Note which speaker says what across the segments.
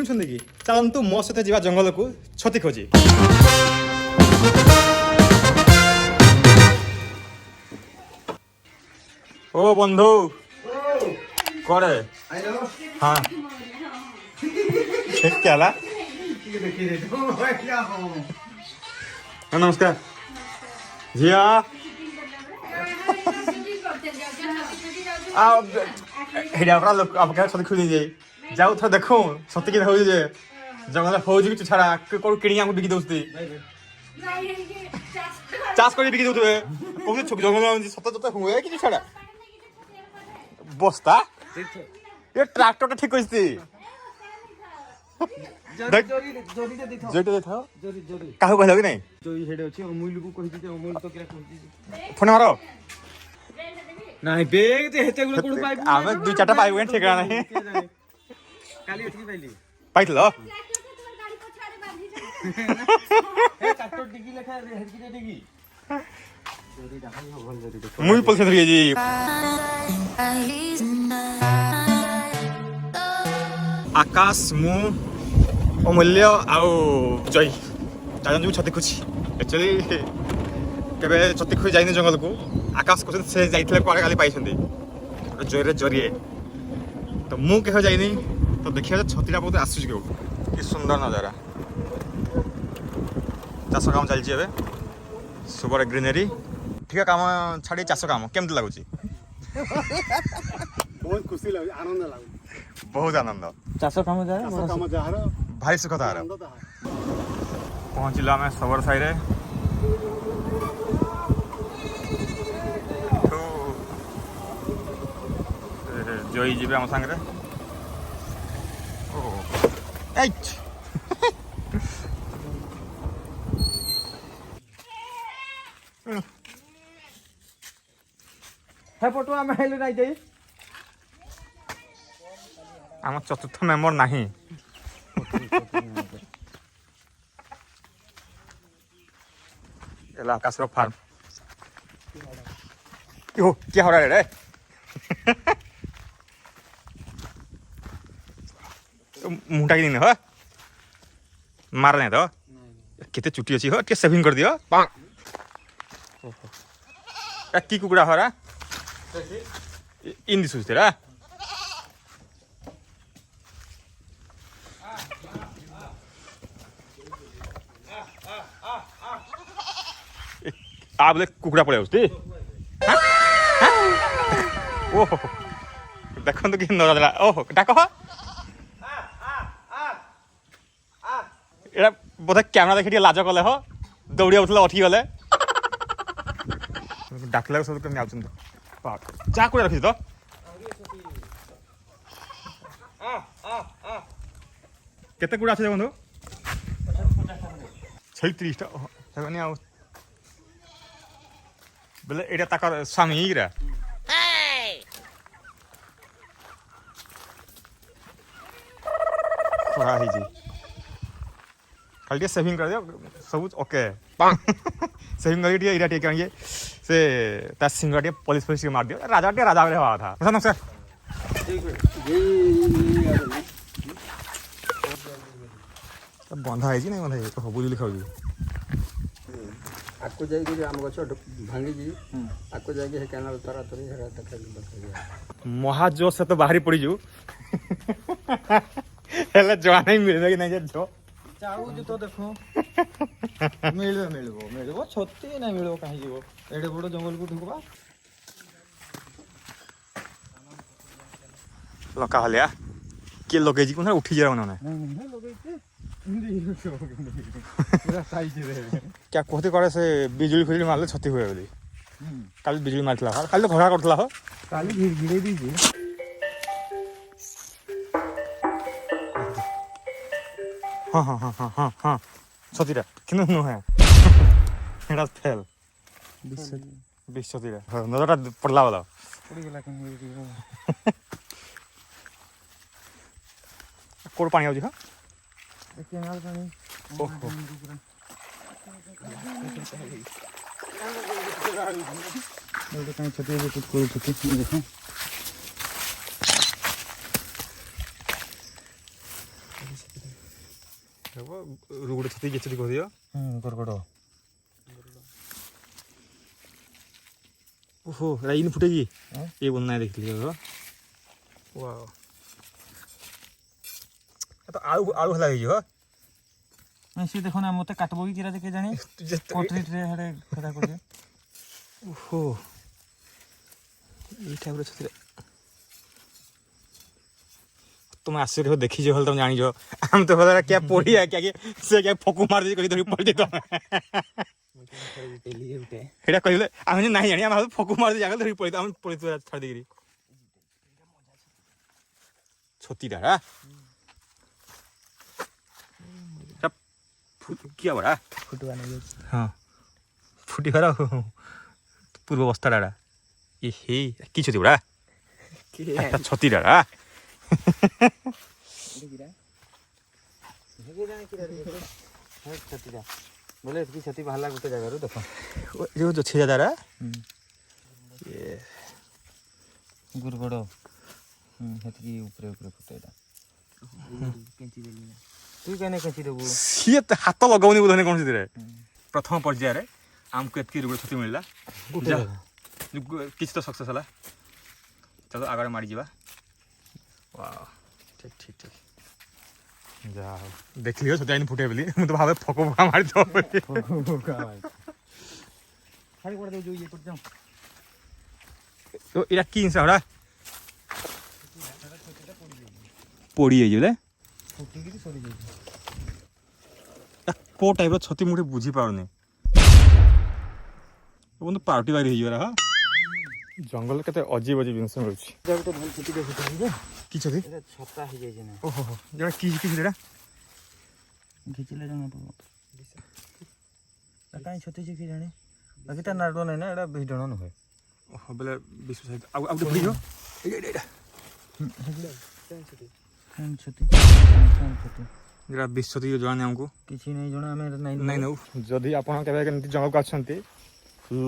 Speaker 1: ଶୁଣୁଛନ୍ତି କି ଚାଲନ୍ତୁ ମୋ ସହିତ ଯିବା ଜଙ୍ଗଲକୁ ଛତି ଖୋଜି। ओ बंधु करे हाँ क्या ला नमस्कार झिया हेड़ा लोक अब क्या सती खुली जाए जाऊ थोड़ा देखो सती की हो जे जंगल हो जी छाड़ा कोन किणी हमको बिकी दोस्ती चाष कर बिकी दोते कोन जंगल सत जत हुए कि छाड़ा बस्ता ये ट्रैक्टर ठीक करछती जोरी देखाओ काहू कहलो कि नहीं
Speaker 2: जोई हेडे अछि अमूल को कहि जे अमूल तो केरा कहि
Speaker 1: फोन मारो
Speaker 2: नाही बेग ते हेते गुलो कोड पाइबो
Speaker 1: आमे दुई चारटा पाइबो ठेका नहीं
Speaker 2: काली एथि पाइली
Speaker 1: पाइतलो
Speaker 2: ए ट्रैक्टर डिगी लेखा हेडकी डिगी जोरी डाहाई हो भल जोरी देखो
Speaker 1: मुई पलसे धरिए जी आकाश मु अमूल्य आउ जय चार जो छती खुची एक्चुअली केबे छती खुई जाइने जंगल को आकाश को से जाइथिले कोआडे खाली पाइछंदी जयरे जरिए तो मु केहो जाइनी तो देखिया छतीटा बहुत आसुच के कि सुंदर नजारा चाष काम चलछि एबे सुपर ग्रीनरी ठीक काम छाड़ी चाष काम केमति लागुची
Speaker 3: बहुत खुशी लागे आनंद लागे
Speaker 1: बहुत आनंद
Speaker 2: चाष काम जा
Speaker 3: काम जहार
Speaker 1: भारी सुख तार पहुँचल आम सबर साई रे जई जी आम सांगे
Speaker 2: हे फोटो आमे हेले नाही देई
Speaker 1: आम चतुर्थ मेम्बर नहीं आकाश फार्म क्या हो रहा है रे मुंटा की दिन हो मारने तो कितने चुटी अच्छी हो क्या सेविंग कर दियो की कुकुड़ा हो रहा इन दिस तेरा आप बोले कुकुड़ा पड़े उसती ओह देखो तो कि नजर ओह डाक एटा बोधे कैमरा देखी लाज कले हो दौड़ी उठले अठी गले डाकला सब कमी आउछन चा को रखी तो केते कुड़ा আছে বন্ধু 36 টা সেখানে আও বলে এটা তাকার স্বামী ইরা थोड़ा ही जी खाली सेविंग कर दियो सब ओके सेविंग कर दियो इरा टेक ये से ता सिंगड़े पुलिस पुलिस के मार दियो राजा रे हवा था नमस्कार बंधा है जी नहीं बंधा है तो बुझ लिखाओ जी
Speaker 3: आको जाई के आम गछ भांगी जी आको जाई के कैनाल तरा तरी हेरा तक
Speaker 1: महाजो से तो बाहरी पड़ी जू हेला जवा नहीं मिलबे कि नहीं जो
Speaker 2: चाऊ जो तो देखो मिलबो छत्ती नहीं मिलबो काहे जीवो एडे बड़ जंगल को ढुकबा
Speaker 1: लका हलिया के लगे जी कोन उठी जरा उन्होंने
Speaker 2: नहीं लगे के पूरा साइज रे
Speaker 1: क्या कहते करे से बिजुली फिजुली मारले छती हुए बोली कल बिजुली मारतला कल तो घोड़ा करतला हो
Speaker 2: काली गिरे दीजिए
Speaker 1: हाँ हाँ हाँ हाँ हाँ हाँ छतीरा किन नो है एटा फेल 20 छतीरा नजरटा पड़ला वाला
Speaker 2: पड़ी गेला कहीं
Speaker 1: कोड पानी आउजी हां
Speaker 2: देखिए यार पानी
Speaker 1: ओहो
Speaker 2: ये कहीं छती है कुछ कोई छती देखो
Speaker 1: ଗୋଟେ ଛତି କେଚେରି କରିଦିଅ
Speaker 2: ଗରଗଡ଼
Speaker 1: ଓହୋ ଏଇଟା ଇନ୍ ଫୁଟେକି ଏ ବନା ଦେଖିଥିଲି ୱାଓ ତ ଆଳୁ ହେଲା ହେଇଯିବ
Speaker 2: ସିଏ ଦେଖ ନା ମତେ କାଟବ କି କିରା କେ ଜାଣି ପଟ୍ରେଟ୍ରେ ହେଡ଼େ ଖଦା କରିବେ
Speaker 1: ଓହୋ ଏଇ ଟାଇପ୍ର ଛତିରେ तुम आश्चर्य देखी हल तुम जानी हम तो बोला क्या पोड़ी है क्या से क्या फोकू मार दे कहीं पड़ दे तो हेडा कहले हम नहीं जानी हम फोकू मार दे जागा धरी पड़ी हम पड़ी तो छाड़ देगिरी छोटी डारा सब किया बड़ा
Speaker 2: फुटवा नहीं
Speaker 1: हां फुटी खरा पूर्व अवस्था डारा ए हे की छोटी बड़ा छोटी डारा
Speaker 2: बोले इसकी क्षति बाहर गोटे जगह देखो
Speaker 1: जो जो छे दारा ये
Speaker 2: गुरगड़ हेतकी ऊपर ऊपर फुटेदा केंची देली तू केने केंची देबू
Speaker 1: सीए हाथ लगाउनी बोधने कोन सिरे प्रथम पर्याय रे हमको एतकी रुगड़ छति मिलला किछ तो सक्सेस हला चलो आगे मारी जीवा वाह ठीक ठीक ठीक जा देख लियो छति आइन फुटे बोली मु तो भाबे फको फका मार दो
Speaker 2: खाली कर दे जो ये कर जाओ
Speaker 1: तो इरा की इंसा पोड़ी है जोले
Speaker 2: फुटी की सरी जाई
Speaker 1: को टाइप रो छति मुठे बुझी पाउनी बंधु पार्टी बारी हो जरा जंगल केते अजीब अजीब जिनस मिलुछि
Speaker 2: जब तो भल फुटी देखि जे
Speaker 1: की छति
Speaker 2: एटा छत्ता हो जाई जे ना
Speaker 1: ओहो जरा की देरा
Speaker 2: घिचिले जमा तो काई छति जे की जाने अगिता नाडो नै ना एटा बिडण न होय
Speaker 1: ओहो बेले विश्व साइड आउ आउ फुटी जो एडा
Speaker 2: कौन छति
Speaker 1: जरा विश्व छति जाने हमको
Speaker 2: किछि नै जणा हमें नै
Speaker 1: नहीं नौ जदि आपण केबे केमती जंगल को आछंती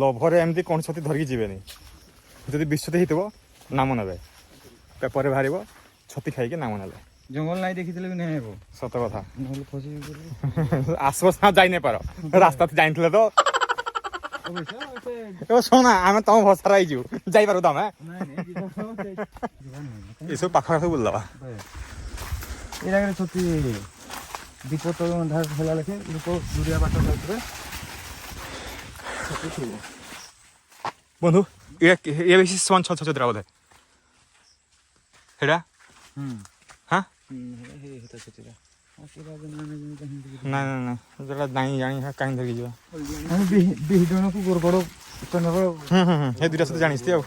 Speaker 1: लभरे एमती कोन छति धरकी जीवेनी जदि विश्व हितबो नाम नेबे पेपर रे बाहरिबो छति खाई के नाम नेले
Speaker 2: जंगल नै देखितले नै हेबो
Speaker 1: सत कथा
Speaker 2: नहले फसी गेल
Speaker 1: आसपास ना जाई नै पारो रास्ता ते जाइनथले तो
Speaker 2: अबे
Speaker 1: ओ सोना आमे तम भसरा आइजु जाई पारो तमे
Speaker 2: नै नै जीवन
Speaker 1: एसो पाखा सब बोलला
Speaker 2: एरा के छति दीप तो अंधार होला लखे लोक दुरिया बाट जाउतरे छति थियो
Speaker 1: बंधु ये बेसी सन छ छ छ द्रावद हेडा हां
Speaker 2: हे हेता छतिरा आशीरा बना नै कहीं
Speaker 1: ना ना ना जरा दाई जानी है काइन धरकी जीवा
Speaker 2: हम बिहिडण को गोरगड़ तनर
Speaker 1: हे दुटा से जानिस्ती आ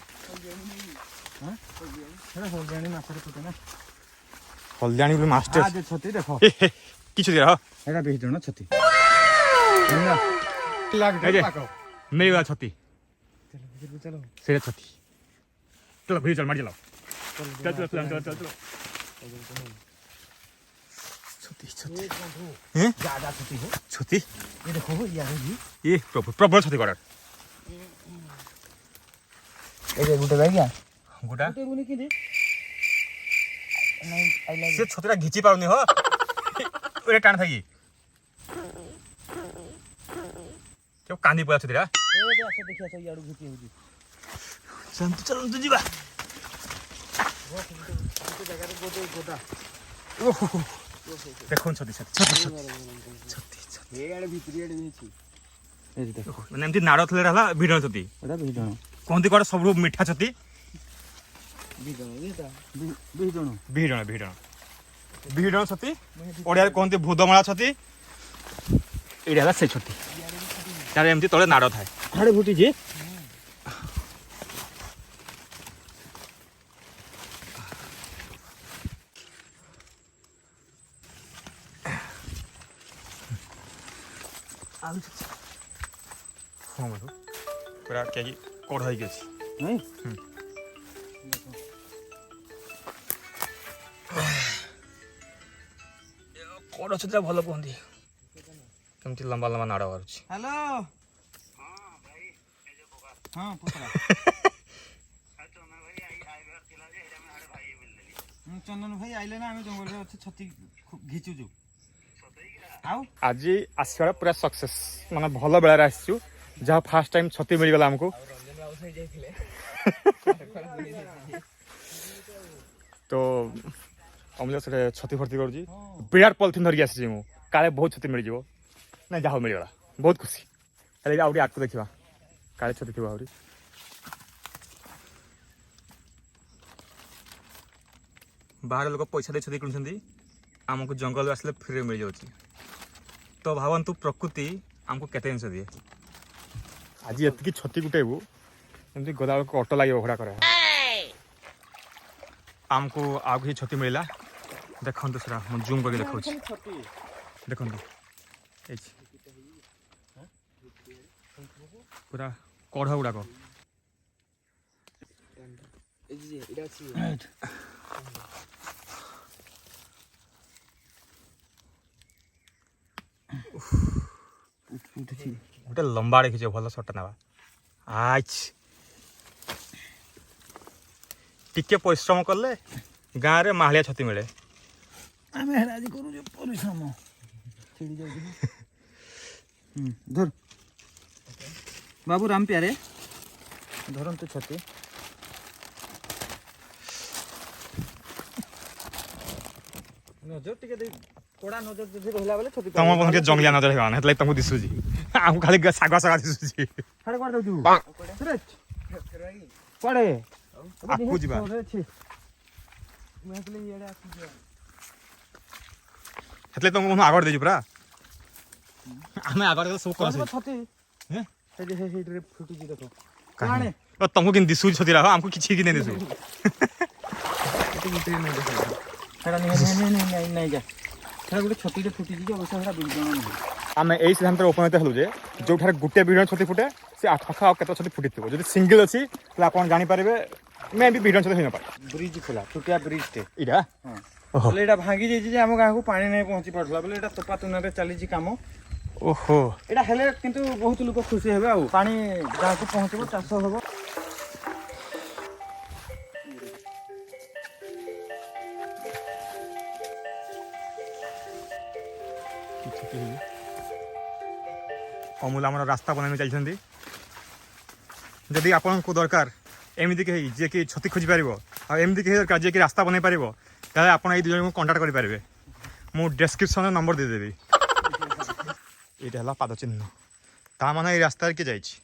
Speaker 2: हां हेरा हो जानी माछर तो ना
Speaker 1: हल्दियानी बोले मास्टर
Speaker 2: आज छति देखो
Speaker 1: किछु दिरा
Speaker 2: हेरा बिहिडण छति लाग
Speaker 1: ए जे मेरी वाला छती
Speaker 2: चलो चलो
Speaker 1: से छती चलो भाई चल मार चलो चल चल चल चल चल छती छती हैं
Speaker 2: ज्यादा छति हो
Speaker 1: छती
Speaker 2: ये देखो यार
Speaker 1: ये प्रबल छती कर
Speaker 2: ए जे गुटे लागिया
Speaker 1: गुटा
Speaker 2: गुटे गुनी कि दे नहीं आई लाइक
Speaker 1: से छतीरा घिची पाउनी हो ओरे टाण थाई क्यों कांदी पड़ा छतीरा
Speaker 2: ए जे आसे देखिया सो याडू घिची होजी
Speaker 1: चल तू जीवा
Speaker 2: गुटे जगह रे गोटे गोटा
Speaker 1: देखो छती छती छती छती छती
Speaker 2: ए आड़े भितरी आड़े नीची ए जे देखो
Speaker 1: माने एमती नाड़ थले रहला भिडण छती
Speaker 2: एटा बिहिडण
Speaker 1: कोंती कोड सब मिठा छती
Speaker 2: बिहिडण एटा बिहिडण
Speaker 1: भिडण भिडण भिडण छती ओडिया कोंती भूदमळा छती एडा हला से छती तारे एमती तळे नाड़ थाए
Speaker 2: हाड़े फुटी जे
Speaker 1: हाँ बोलो पूरा क्या कि कोड़ है किसी
Speaker 2: नहीं
Speaker 1: कोड़ अच्छे तो भलो कहती केमती लंबा लंबा नाड़ बाहर
Speaker 2: हेलो हां पकड़ा ଚନ୍ଦନ ଭାଇ ଆଇଲେ ନା ଆମେ ଜଙ୍ଗଲରେ ଅଛି ଛତି ଘିଚୁଛୁ ଆଉ
Speaker 1: ଆଜି ଆସିବାର ପୁରା ସକ୍ସେସ୍ ମାନେ ଭଲ ବେଳାରେ ଆସିଛୁ ଯାହା ଫାର୍ଷ୍ଟ ଟାଇମ୍ ଛତି ମିଳିଗଲା ଆମକୁ ତ ଅମୂଲ୍ୟ ସେଠି ଛତି ଭର୍ତ୍ତି କରୁଛି ବିରାଟ ପଲିଥିନ୍ ଧରିକି ଆସିଛି ମୁଁ କାଳେ ବହୁତ ଛତି ମିଳିଯିବ ନାଇଁ ଯାହା ହଉ ମିଳିଗଲା ବହୁତ ଖୁସି ହେଲେ ଆଉ ଟିକେ ଆଗକୁ ଦେଖିବା କାଳେ ଛତି ଥିବ ଆହୁରି ବାହାର ଲୋକ ପଇସା ଦେଇ ଛତି କିଣୁଛନ୍ତି ଆମକୁ ଜଙ୍ଗଲରୁ ଆସିଲେ ଫ୍ରିରେ ମିଳିଯାଉଛି ତ ଭାବନ୍ତୁ ପ୍ରକୃତି ଆମକୁ କେତେ ଜିନିଷ ଦିଏ ଆଜି ଏତିକି ଛତି ଗୁଟେଇବୁ ଏମିତି ଗଲାବେଳକୁ ଅଟୋ ଲାଗିବ ଭଡ଼ା କରେ ଆମକୁ ଆଉ କିଛି ଛତି ମିଳିଲା ଦେଖନ୍ତୁ ସେଟା ମୁଁ ଜୁମ୍ କରିକି ଦେଖାଉଛି ଦେଖନ୍ତୁ ଏଇଠି ପୁରା କଢ଼ ଗୁଡ଼ାକ ଗୋଟେ ଲମ୍ବା ଦେଖିଛ ଭଲ ସଟ ନେବା ଟିକେ ପରିଶ୍ରମ କଲେ ଗାଁରେ ମାହାଳିଆ ଛତି ମିଳେ
Speaker 2: ଆମେ ହେରା ଆଜି କରୁଛୁ ପରିଶ୍ରମ ଛିଡ଼ି ଯାଉଛି ଧର ବାବୁ ରାମ ପ୍ୟାରେ ଧରନ୍ତୁ ଛତି ନଜର ଟିକେ ଦେଇ କଡ଼ା ନଜର ଯଦି ରହିଲା ବେଲେ ଛତି
Speaker 1: ତମ ଟିକେ ଜଙ୍ଗଲିଆ ନଜର ହେଇଗଲା ହେଥିଲାଗି ତମକୁ ଦିଶୁଛି ଆମକୁ ଖାଲି ଶାଗୁଆ ଶାଗୁଆ ଦିଶୁଛି
Speaker 2: ସାଡ଼େ କୁଆଡ଼େ ଯାଉଛୁ କୁଆଡ଼େ
Speaker 1: ଆଗକୁ ଯିବା ହେଥିଲାଗି ତମକୁ ମୁଁ ଆଗରେ ଦେଇଛୁ ପୁରା ଆମେ ଆଗରେ ଦେଲେ ସବୁ କର
Speaker 2: ଛତି ସେଇଥିରେ ଫୁଟୁଛି ଦେଖ
Speaker 1: ତମକୁ କେମିତି ଦିଶୁଛି ଛତିରା ଆମକୁ କିଛି କି ନାଇଁ ଦିଶୁ
Speaker 2: ନାଇଁ ଯା ସେଟା ଗୋଟେ ଛତିଟେ ଫୁଟିଛି ଯେ ଅବଶ୍ୟ ସେଟା ବିଜଣ ନୁହେଁ
Speaker 1: ଆମେ ଏଇ ସିଦ୍ଧାନ୍ତରେ ଉପନୀତ ହେଲୁ ଯେ ଯେଉଁଠାରେ ଗୋଟେ ବିହନ ଛତି ଫୁଟେ ସେ ଆଖପାଖ ଆଉ କେତେ ଛତି ଫୁଟିଥିବ ଯଦି ସିଙ୍ଗିଲ୍ ଅଛି ତାହେଲେ ଆପଣ ଜାଣିପାରିବେ ମେ ବି ବିହନ ଛତି ହେଇନପାରେ
Speaker 2: ବ୍ରିଜ୍ ଥିଲା ଛୋଟିଆ ବ୍ରିଜ୍ଟେ
Speaker 1: ଏଇଟା
Speaker 2: ବୋଲେ ଏଇଟା ଭାଙ୍ଗି ଯାଇଛି ଯେ ଆମ ଗାଁକୁ ପାଣି ନାଇଁ ପହଞ୍ଚି ପାରୁଥିଲା ବୋଲେ ଏଇଟା ତୋପା ତୁନାରେ ଚାଲିଛି କାମ
Speaker 1: ଓହୋ
Speaker 2: ଏଇଟା ହେଲେ କିନ୍ତୁ ବହୁତ ଲୋକ ଖୁସି ହେବେ ଆଉ ପାଣି ଗାଁକୁ ପହଞ୍ଚିବ ଚାଷ ହବ
Speaker 1: ଅମୂଲ ଆମର ରାସ୍ତା ବନାଇ ଚାଲିଛନ୍ତି ଯଦି ଆପଣଙ୍କୁ ଦରକାର ଏମିତି କେହି ଯିଏକି ଛତି ଖୋଜିପାରିବ ଆଉ ଏମିତି କେହି ଦରକାର ଯିଏକି ରାସ୍ତା ବନେଇ ପାରିବ ତାହେଲେ ଆପଣ ଏଇ ଦୁଇ ଜଣଙ୍କୁ କଣ୍ଟାକ୍ଟ କରିପାରିବେ ମୁଁ ଡେସ୍କ୍ରିପ୍ସନରେ ନମ୍ବର ଦେଇଦେବି ଏଇଟା ହେଲା ପାଦ ଚିହ୍ନ ତା ମାନେ ଏଇ ରାସ୍ତାରେ କିଏ ଯାଇଛି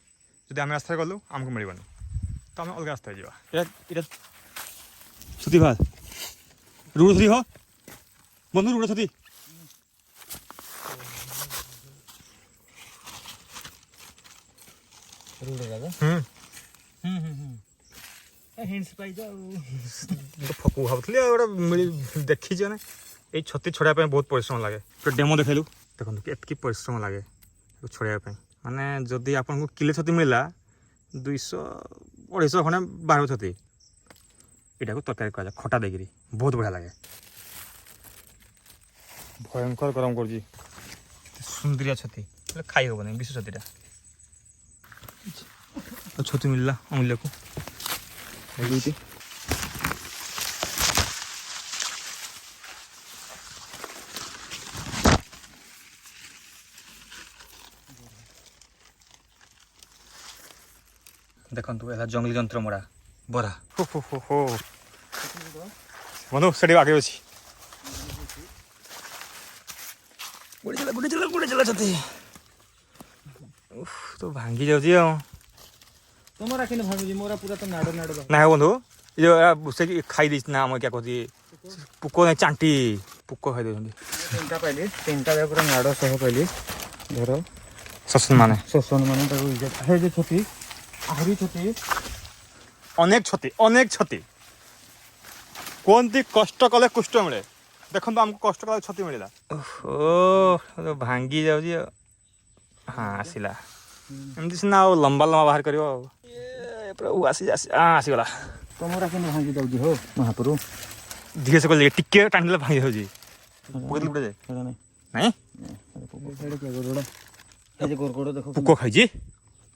Speaker 1: ଯଦି ଆମେ ରାସ୍ତାରେ ଗଲୁ ଆମକୁ ମିଳିବନି ତ ଆମେ ଅଲଗା ରାସ୍ତାରେ ଯିବା ଏଇଟା ଛତି ଭାଇ ରୁଡ଼ ଛତି ହ ବନ୍ଧୁ ରୁଡ଼ ଛତି ଫକୁ ଭାବୁଥିଲି ଆଉ ଗୋଟେ ଦେଖିଛ ନା ଏଇ ଛତି ଛଡ଼ାଇବା ପାଇଁ ବହୁତ ପରିଶ୍ରମ ଲାଗେ ଗୋଟେ ଡେମୋ ଦେଖାଇଲୁ ଦେଖନ୍ତୁ ଏତିକି ପରିଶ୍ରମ ଲାଗେ ଛଡ଼ାଇବା ପାଇଁ ମାନେ ଯଦି ଆପଣଙ୍କୁ କିଲେ ଛତି ମିଳିଲା 200-250 ଖଣ୍ଡେ ବାହାରିବ ଛତି ଏଇଟାକୁ ତରକାରୀ କରାଯାଏ ଖଟା ଦେଇକିରି ବହୁତ ବଢ଼ିଆ ଲାଗେ ଭୟଙ୍କର ଗରମ କରୁଛି ସୁନ୍ଦରିଆ ଛତି ହେଲେ ଖାଇ ହେବନି ବିଶ୍ୱ ଛତିଟା ଛତୁ ମିଳିଲା ଅମୂଲ୍ୟକୁ ଦେଖନ୍ତୁ ଏହା ଜଙ୍ଗଲି ଯନ୍ତ୍ର ମଡ଼ା ବରା ହୋ ବନ୍ଧୁ ସେଠି ଆଗେ ଅଛି ଗୁଡ଼ି ଚାଲା ଛତି ତ ଭାଙ୍ଗି ଯାଉଛି ଆଉ
Speaker 2: ତମର କେମିତି ଭାବୁଛି ମୋର ପୁରା ତ ନାଡ଼
Speaker 1: ନାଇଁ ବନ୍ଧୁ ଏ ଯେଉଁ ସେ ଖାଇ ଦେଇଛି ନା ଆମର କିଆ କହୁଛି ପୋକ ନାଇଁ ଚାଣ୍ଟି ପୋକ ଖାଇ ଦେଉଛନ୍ତି
Speaker 2: ତିନିଟା ପାଇଲି ତିନିଟା ଯାକ ପୁରା ନାଡ଼ ସହ ପାଇଲି ଧର
Speaker 1: ଶୋଷଣ ମାନେ
Speaker 2: ତାକୁ ଯେ ଛତି ଆହୁରି ଛତି
Speaker 1: ଅନେକ ଛତି କୁହନ୍ତି କଷ୍ଟ କଲେ କୁଷ୍ଟ ମିଳେ ଦେଖନ୍ତୁ ଆମକୁ କଷ୍ଟ କଲେ ଛତି ମିଳିଲା ଓହୋ ଭାଙ୍ଗି ଯାଉଛି ଆଉ ହଁ ଆସିଲା ଏମିତି ସିନା ଆଉ ଲମ୍ବା ବାହାର କରିବ ଆଉ ଆସିଗଲା
Speaker 2: ତମର କେମିତି ଭାଙ୍ଗି ଯାଉଛି ହଉ ମହାପୁରୁ
Speaker 1: ଧୀରେ ସେ କହିଲେ ଟିକେ ଟାଣିଦେଲେ ଭାଙ୍ଗି ଯାଉଛି ନାଇଁ ପୋକ ଖାଇଛି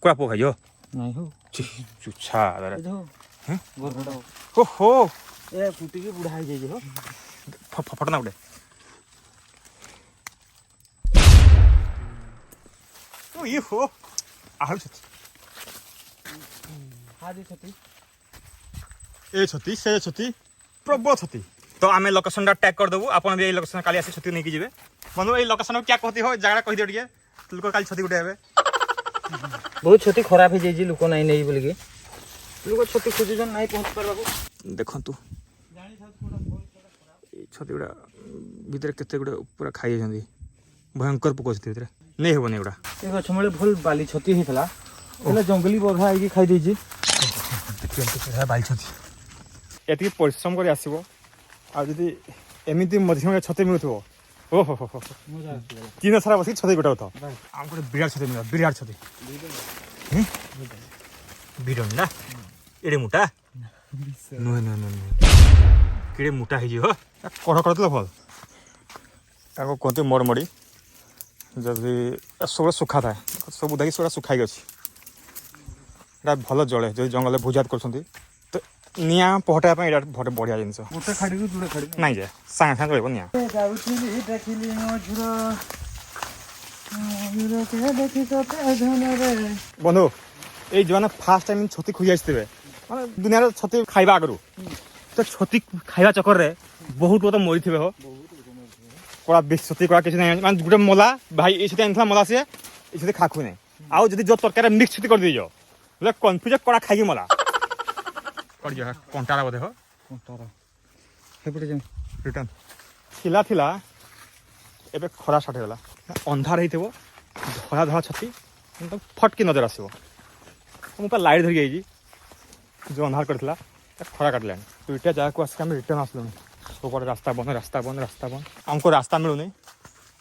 Speaker 1: କୁଆ ପୋକ ଖାଇଛ
Speaker 2: ନାଇଁ ହଉ
Speaker 1: ଚୁଛା
Speaker 2: ଗୋରଗୋଡ଼
Speaker 1: ଓହୋ
Speaker 2: ଏ ଫୁଟିକି ବୁଢା ହେଇଯାଇଛି ହୋ।
Speaker 1: ଫଟୋ ନା ଗୋଟେ ଇଏ ହୋ ଆହୁରି ଛତି
Speaker 2: ହାଜି ଛତି
Speaker 1: ଏ ଛତି ସେ ଛତି ପ୍ରବଳ ଛତି ତ ଆମେ ଲୋକେସନଟା ଟ୍ୟାଗ୍ କରିଦେବୁ ଆପଣ ବି ଏଇ ଲୋକେସନ କାଲି ଆସି ଛତି ନେଇକି ଯିବେ ବନ୍ଧୁ ଏଇ ଲୋକେସନ क्या कहती हो ଜାଗାଟା କହିଦିଅ ଟିକେ ଲୋକ କାଲି ଛତି ଗୋଟେ ହେବେ
Speaker 2: ବହୁତ ଛତି ଖରାପ ହେଇଯାଇଛି ଲୋକ ନାଇଁ ନେଇ ବୋଲିକି ଲୋକ ଛତି ଖୋଜୁଛନ୍ତି ନାଇଁ ପହଞ୍ଚି ପାରବାକୁ
Speaker 1: ଦେଖନ୍ତୁ ଏଇ ଛତି ଗୁଡ଼ା ଭିତରେ କେତେ ଗୁଡ଼ା ପୁରା ଖାଇ ଯାଇଛନ୍ତି ଭୟଙ୍କର ପୋକ ଛତି ଭିତରେ ନେଇ ହେବନି ଏଗୁଡ଼ା
Speaker 2: ଏ ଗଛ ମୂଳେ ଭଲ ବାଲି ଛତି ହେଇଥିଲା ହେଲେ ଜଙ୍ଗଲି ବଧା ହେଇକି ଖାଇ ଦେଇଛି
Speaker 1: ବାଲି ଛତି ଏତିକି ପରିଶ୍ରମ କରି ଆସିବ ଆଉ ଯଦି ଏମିତି ମଝିରେ ମଝିରେ ଛତି ମିଳୁଥିବ ଓହୋ ହୋ ଦିନ ସାରା ବସିକି ଛତି ଗୋଟେ କଥା ଆମ ଗୋଟେ ବିରାଟ ଛତି ମିଳିବ ବିରାଟ ଛତି ବିରଣ୍ଡା ଏଡ଼େ ମୋଟା ନୁହେଁ ନୁହେଁ ନୁହେଁ ନୁହେଁ କେଡ଼େ ମୋଟା ହେଇଯିବ କଢ଼ କରିଦେଲେ ଭଲ ତାକୁ କୁହନ୍ତି ମଡ଼ମଡ଼ି ଯଦି ସବୁବେଳେ ଶୁଖା ଥାଏ ସବୁ ଦେଖି ସେଗୁଡ଼ା ଶୁଖାଇକି ଅଛି ଏଇଟା ଭଲ ଜଳେ ଯଦି ଜଙ୍ଗଲରେ ଭୋଜିଭାତ କରୁଛନ୍ତି ତ ନିଆଁ ପହଟାଇବା ପାଇଁ ଏଇଟା ଭଲ ବଢ଼ିଆ ଜିନିଷ
Speaker 2: ଗୋଟେ ଖାଡ଼ିରୁ ଦୂରେ ଖାଡ଼ି
Speaker 1: ନାଇଁ ଯେ ସାଙ୍ଗେ ସାଙ୍ଗେ ରହିବ ନିଆଁ
Speaker 2: ଯାଉଥିଲି ଦେଖିଲି ମଝିର ଦେଖି
Speaker 1: ବନ୍ଧୁ ଏଇ ଯେଉଁମାନେ ଫାଷ୍ଟ ଟାଇମ୍ ଛତି ଖୋଜି ଆସିଥିବେ ମାନେ ଦୁନିଆର ଛତି ଖାଇବା ଆଗରୁ ତ ଛତି ଖାଇବା ଚକରରେ ବହୁତ ଲୋକ ମରିଥିବେ ହୋ କଳା ବେଶୀ ଛତି କଳା କିଛି ନାହିଁ ମାନେ ଗୋଟେ ମଲା ଭାଇ ଏଇ ଛତି ଆଣିଥିଲା ମଲା ସିଏ ଏଇ ଛତି ଖାକୁ ନାହିଁ ଆଉ ଯଦି ଯେଉଁ ତରକାରୀରେ ମିକ୍ସ ଛତି କରିଦେଇଛ ବୋଲେ କନଫ୍ୟୁଜ କଳା ଖାଇକି ମଲା କରିଯିବ କଣ୍ଟାରା ବୋଧେ ହୋ
Speaker 2: ସେପଟେ
Speaker 1: ରିଟର୍ନ ଥିଲା ଏବେ ଖରା ଷ୍ଟାର୍ଟ ହେଇଗଲା ଅନ୍ଧାର ହେଇଥିବ ଧଳା ଧଳା ଛତି ଫଟକି ନଜର ଆସିବ ମୁଁ ପୁରା ଲାଇଟ୍ ଧରିକି ଯାଇଛି ଯେଉଁ ଅନ୍ଧାର କରିଥିଲା ଖରା କାଟିଲାଣି ଦୁଇଟା ଜାଗାକୁ ଆସିକି ଆମେ ରିଟର୍ନ ଆସିଲୁଣି ସବୁଆଡ଼େ ରାସ୍ତା ବନ୍ଦ ଆମକୁ ରାସ୍ତା ମିଳୁନି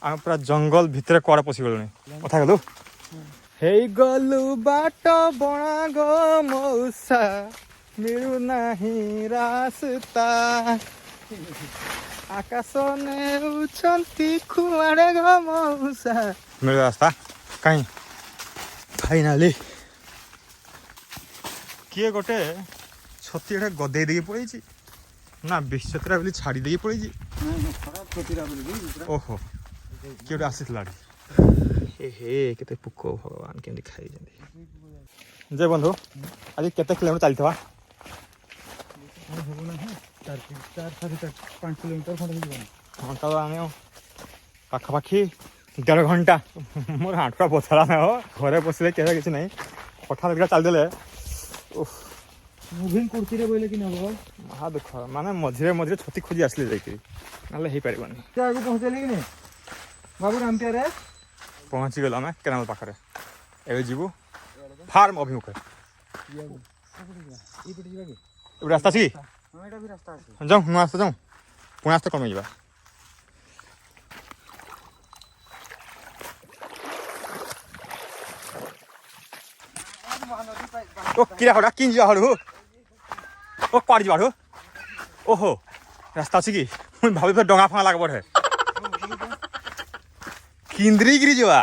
Speaker 1: ଆମେ ପୁରା ଜଙ୍ଗଲ ଭିତରେ କୁଆଡ଼େ ପଶିଗଲୁଣି କଥା ଗଲୁ ହେଇଗଲୁ ବାଟ ବଣା ଗো ମଉସା ମିଳୁନାହିଁ ରାସ୍ତା ଆକାଶ ନେଉଛନ୍ତି କୁଆଡ଼େ ଗো ମଉସା ମିଳିବ ରାସ୍ତା କାହିଁ ଫାଇନାଲି କିଏ ଗୋଟେ ଛତି ଏଟା ଗଦେଇ ଦେଇକି ପଳେଇଛି ନା ବିଶ୍ୱତରା ବୋଲି ଛାଡ଼ି ଦେଇକି ପଳେଇଛି ଓହୋ କିଏ ଗୋଟେ ଆସିଥିଲା ହେ କେତେ ପୋକ ଭଗବାନ କେମିତି ଖାଇଛନ୍ତି ଯେ ବନ୍ଧୁ ଆଜି କେତେ କିଲୋମିଟର ଚାଲିଥିବା
Speaker 2: 5 କିଲୋମିଟର ଖଣ୍ଡେ ହେଇଯିବ
Speaker 1: ହଁ ତ ଆମେ ପାଖାପାଖି 1.5 ଘଣ୍ଟା ମୋର ହାଁଟୁଆ ବଥରା ନା ହୋ ଘରେ ବସିଲେ କେବେ କିଛି ନାହିଁ ହଠାତ୍ ଟିକେ ଚାଲିଦେଲେ
Speaker 2: ମୁଭିଂ କୁର୍ତ୍ତୀରେ ବୋଇଲେ କି ନବ
Speaker 1: ମହା ଦୁଃଖ ମାନେ ମଝିରେ ମଝିରେ ଛତି ଖୋଜି ଆସିଲେ ଯାଇକିରି ନହେଲେ ହେଇପାରିବନି
Speaker 2: ଆଗକୁ ପହଞ୍ଚେଇଲେ କି ନାହିଁ ବାବୁ ରାମପିଆରେ
Speaker 1: ପହଞ୍ଚିଗଲୁ ଆମେ କେନାଲ ପାଖରେ ଏବେ ଯିବୁ ଫାର୍ମ ଅଭିମୁଖେ ଏବେ ରାସ୍ତା ଅଛି ଯାଉ ନୂଆ ରାସ୍ତା ଯାଉ ପୁଣି ରାସ୍ତା କମେଇ ଯିବା ଓ କିରା ହଡ଼ା କିନ୍ ଯିବା ହଡ଼ୁ ଓ କୁଆଡ଼େ ଯିବା ହଡ଼ୁ ଓହୋ ରାସ୍ତା ଅଛି କି ମୁଇଁ ଭାବି ଡଙ୍ଗା ଫଙ୍ଗା ଲାଗବ ହେ କିନ୍ଦ୍ରିକିରି ଯିବା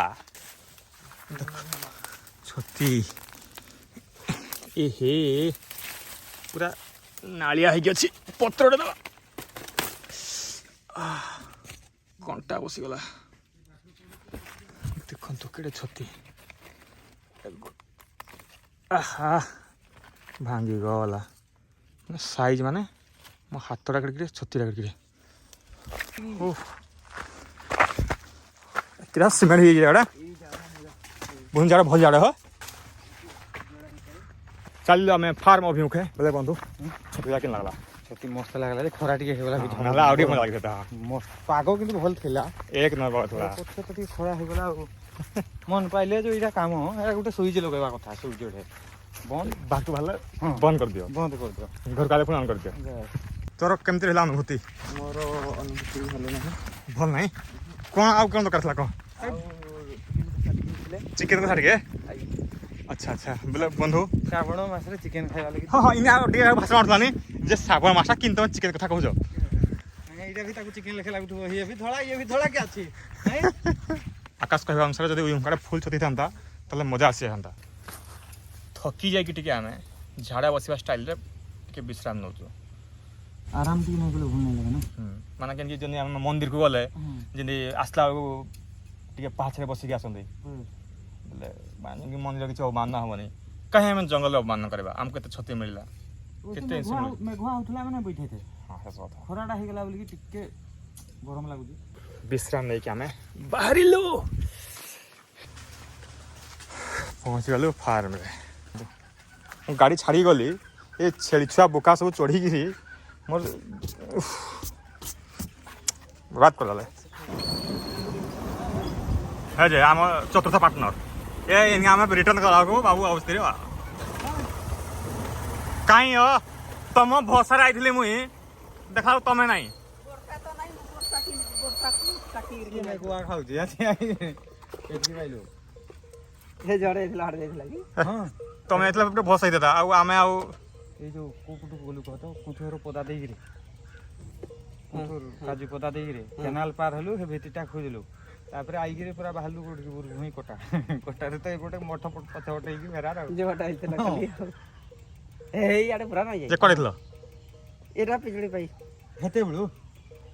Speaker 1: ଛତି ଏ ହେ ପୁରା ନାଳିଆ ହେଇକି ଅଛି ପତ୍ରଟେ ଦେବା କଣ୍ଟା ବସିଗଲା ଦେଖନ୍ତୁ କେଡ଼େ ଛତି ଆହା ଭାଙ୍ଗିଗଲା ସାଇଜ୍ ମାନେ ମୋ ହାତଟା କେଡ଼େ ଛତିଟା କେଡ଼େ ଓ କିରା ସିମେଣ୍ଟ ହେଇଯାଇଛି ଜାଗା ବହୁତ ଜାଗା ଭଲ ଜାଗା ହ ଚାଲିଲୁ ଆମେ ଫାର୍ମ ଅଭିମୁଖେ ବୋଲେ ବନ୍ଧୁ ଛତିଟା କେନ୍ ଲାଗଲା
Speaker 2: ଛତି ମସ୍ତ ଲାଗଲା ଯେ ଖରା ଟିକେ ହେଇଗଲା
Speaker 1: ନହେଲେ ଆଉ ଟିକେ ମଜା ଲାଗିଥିଲା
Speaker 2: ମସ୍ତ ପାଗ କିନ୍ତୁ ଭଲ ଥିଲା
Speaker 1: ଏକ ନମ୍ବର ଥିଲା
Speaker 2: ପଛରେ ତ ଟିକେ ଖରା ହେଇଗଲା ଆଉ ମନ ପାଇଲେ ଯୋଉ ଏଇଟା କାମ ଏଇଟା ଗୋଟେ ସୁଇଚ୍ ଲଗେଇବା କଥା ସୁଇଚ୍ ଗୋଟେ ବନ୍ଦ
Speaker 1: ବାହାରକୁ ବାହାରିଲେ ବନ୍ଦ କରିଦିଅ
Speaker 2: ବନ୍ଦ କରିଦିଅ
Speaker 1: ଘରକୁ ଆଇଲେ ପୁଣି ଅନ୍ କରିଦିଅ ତୋର କେମିତି ରହିଲା ଅନୁଭୂତି
Speaker 2: ମୋର ଅନୁଭୂତି ଭଲ ନାହିଁ
Speaker 1: ଭଲ ନାହିଁ କ'ଣ ଆଉ କ'ଣ ଦରକାର ଥିଲା କ'ଣ ଚିକେନ୍ କଥା ଟିକେ ଆଚ୍ଛା ଆଚ୍ଛା ବୋଲେ ବନ୍ଧୁ
Speaker 2: ଶ୍ରାବଣ ମାସରେ ଚିକେନ୍ ଖାଇବା ଲାଗି
Speaker 1: ହଁ ହଁ ଇନେ ଆଉ ଟିକେ ଭାଷା ମାରୁଥିଲାନି ଯେ ଶ୍ରାବଣ ମାସଟା କିନ୍ତୁ ତମେ ଚିକେନ୍ କଥା କହୁଛ
Speaker 2: ଏଇଟା ବି ତାକୁ ଚିକେନ୍ ଲେଖା ଲାଗୁଥିବ ଇଏ ବି ଧଳା କି ଅଛି
Speaker 1: ଆକାଶ କହିବା ଅନୁସାରେ ଯଦି ଉଇହୁଙ୍କାଟା ଫୁଲ୍ ଛତି ଥାନ୍ତା ତାହେଲେ ମଜା ଆସିଯାଇଥାନ୍ତା ଥକି ଯାଇକି ଟିକେ ଆମେ ଝାଡ଼ା ବସିବା ଷ୍ଟାଇଲ୍ରେ ଟିକେ ବିଶ୍ରାମ ନେଉଛୁ
Speaker 2: आराम टी नहीं गले भूल नहीं लगे ना
Speaker 1: ମାନେ କେମିତି ଯଦି ଆମେ ମନ୍ଦିରକୁ ଗଲେ ଯେମିତି ଆସିଲା ବେଳକୁ ଟିକେ ପାହାଚରେ ବସିକି ଆସନ୍ତି ବୋଲେ ମାନେ ମନ୍ଦିର କିଛି ଅବମାନ ହବନି କାହିଁ ଆମେ ଜଙ୍ଗଲରେ ଅବମାନ କରିବା ଆମକୁ କେତେ କ୍ଷତି ମିଳିଲା କେତେ
Speaker 2: मेघुआ उठला मैंने बैठे थे
Speaker 1: ହଁ ଶେଷ କଥା
Speaker 2: खराटा हो गला बोली टिके गरम लागुची
Speaker 1: विश्राम ନେଇକି ଆମେ ବାହାରିଲୁ ପହଞ୍ଚିଗଲୁ ଫାର୍ମରେ ମୁଁ ଗାଡ଼ି ଛାଡ଼ି ଗଲି ଏ ଛେଳି ଛୁଆ ବୋକା ସବୁ ଚଢ଼ିକିରି ମୋର ବାଦ କରିଦେଲେ ହେ ଯେ ଆମ ଚତୁର୍ଥ ପାର୍ଟନର ଆମେ ରିଟର୍ନ କଲାକୁ ବାବୁ ଅବସ୍ଥିରେ କାହିଁ ତମ ଭରସାରେ ଆଇଥିଲି ମୁଇଁ ଦେଖା ତମେ ନାଇଁ
Speaker 2: खाऊची
Speaker 1: ତମେ ଏଥିଲା ଭରସା ହେଇଥିଲା ଆଉ ଆମେ ଆଉ
Speaker 2: ये जो कोपुटु बोलू कह तो कुथुर पदा देई रे कुथुर काजू पदा देई रे केनाल पार हलु हे भेतिटा खोजलु तापर आई गिरे पूरा बाहलु गोड की भूमि कोटा कोटा रे तो एगोटे मठ पछ हटे की फेरा रे
Speaker 4: जे हटा आइतला खाली ए याडे पुरा नाही
Speaker 1: ଯେ କରିଥିଲ
Speaker 4: एरा पिजड़ी पाई
Speaker 2: हेते बळू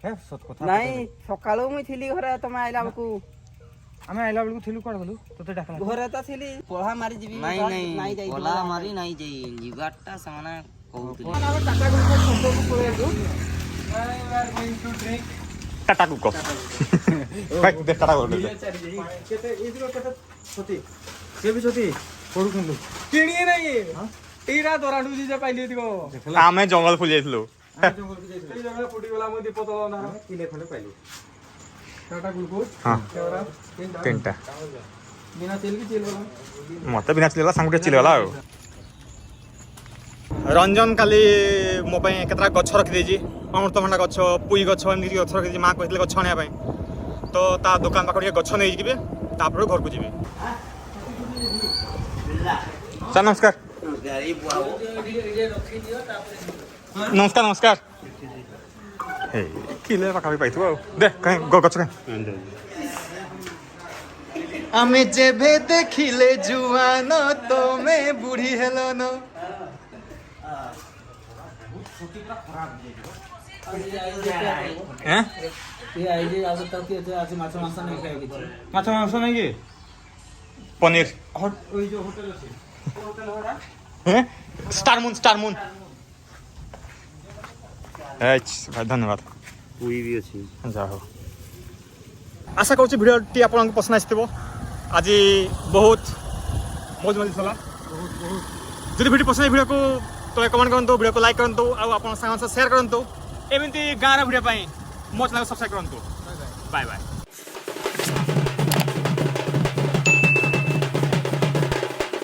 Speaker 2: हे सत कथा
Speaker 4: नाही सकाळू मी थिली घरे तमे आइला बकू
Speaker 2: आमे आइला बेलू थिलु कोड बोलू तोते डाकला
Speaker 4: घरे त थिली पोहा मारी जीवी
Speaker 5: नहीं जाई बोला मारी नहीं जाई जुगाटा सामना कहउतली
Speaker 4: टाटा गुल को छोटो को पळे दु
Speaker 1: टाटा कुक भाई दे टाटा कर दे
Speaker 2: केते इदिरो केते छोटी से भी छोटी कोडु कुंडु
Speaker 4: किणी नाही टीरा दोराडू जी जे पाइली दिगो
Speaker 1: ଆମେ ଜଙ୍ଗଲ ଫୁଲି ଯାଇଥିଲୁ
Speaker 2: जंगल के जाइले
Speaker 4: जगह फुटी गला मो दीप तल ना
Speaker 2: किले खंडे पाइलु
Speaker 4: टाटा गुल को
Speaker 1: ହଁ
Speaker 4: केवरा
Speaker 1: ତିନିଟା
Speaker 4: बिना तेल की तेल वाला
Speaker 1: ମତେ ବିନା ଚିଲିଗଲା ସାଙ୍ଗଟେ ଚିଲିଗଲା ଆଉ ରଞ୍ଜନ କାଲି ମୋ ପାଇଁ କେତେଟା ଗଛ ରଖିଦେଇଛି ଅମୃତଭଣ୍ଡା ଗଛ ପୁଇ ଗଛ ଏମିତି ଗଛ ରଖିଦେଇଛି ମା କହିଥିଲେ ଗଛ ଆଣିବା ପାଇଁ ତ ତା ଦୋକାନ ପାଖରୁ ଟିକେ ଗଛ ନେଇକି ଯିବେ ତାପରେ ଘରକୁ ଯିବେ ସାର୍ ନମସ୍କାର ନମସ୍କାର ନମସ୍କାର ହେଇ କିଲେ ପାଖାପାଖି ପାଇଥିବ ଆଉ ଦେ କାହିଁ ଗଛ କାହିଁ ଆମେ ଯେବେ ଦେଖିଲେ ଜୁଆନ ତମେ ବୁଢୀ ହେଲନ
Speaker 4: ये आई जे आज तक के आज माछ मांस नहीं खाए की
Speaker 2: माछ मांस नहीं की
Speaker 1: पनीर
Speaker 2: हट ओई जो होटल अछि होटल होडा
Speaker 1: स्टार मून भाई धन्यवाद
Speaker 5: पुई भी अछि
Speaker 1: जा हो आशा करूँ भिडियोटी आपको पसंद आसो आज बहुत मौज मजा चला जो भिडियो पसंद भिडियो को तो कमेंट करूँ भिडियो को लाइक करूँ आप सांग शेयर करूँ एमती गाँव भिडियो मो चैनल सब्सक्राइब करूँ बाय बाय।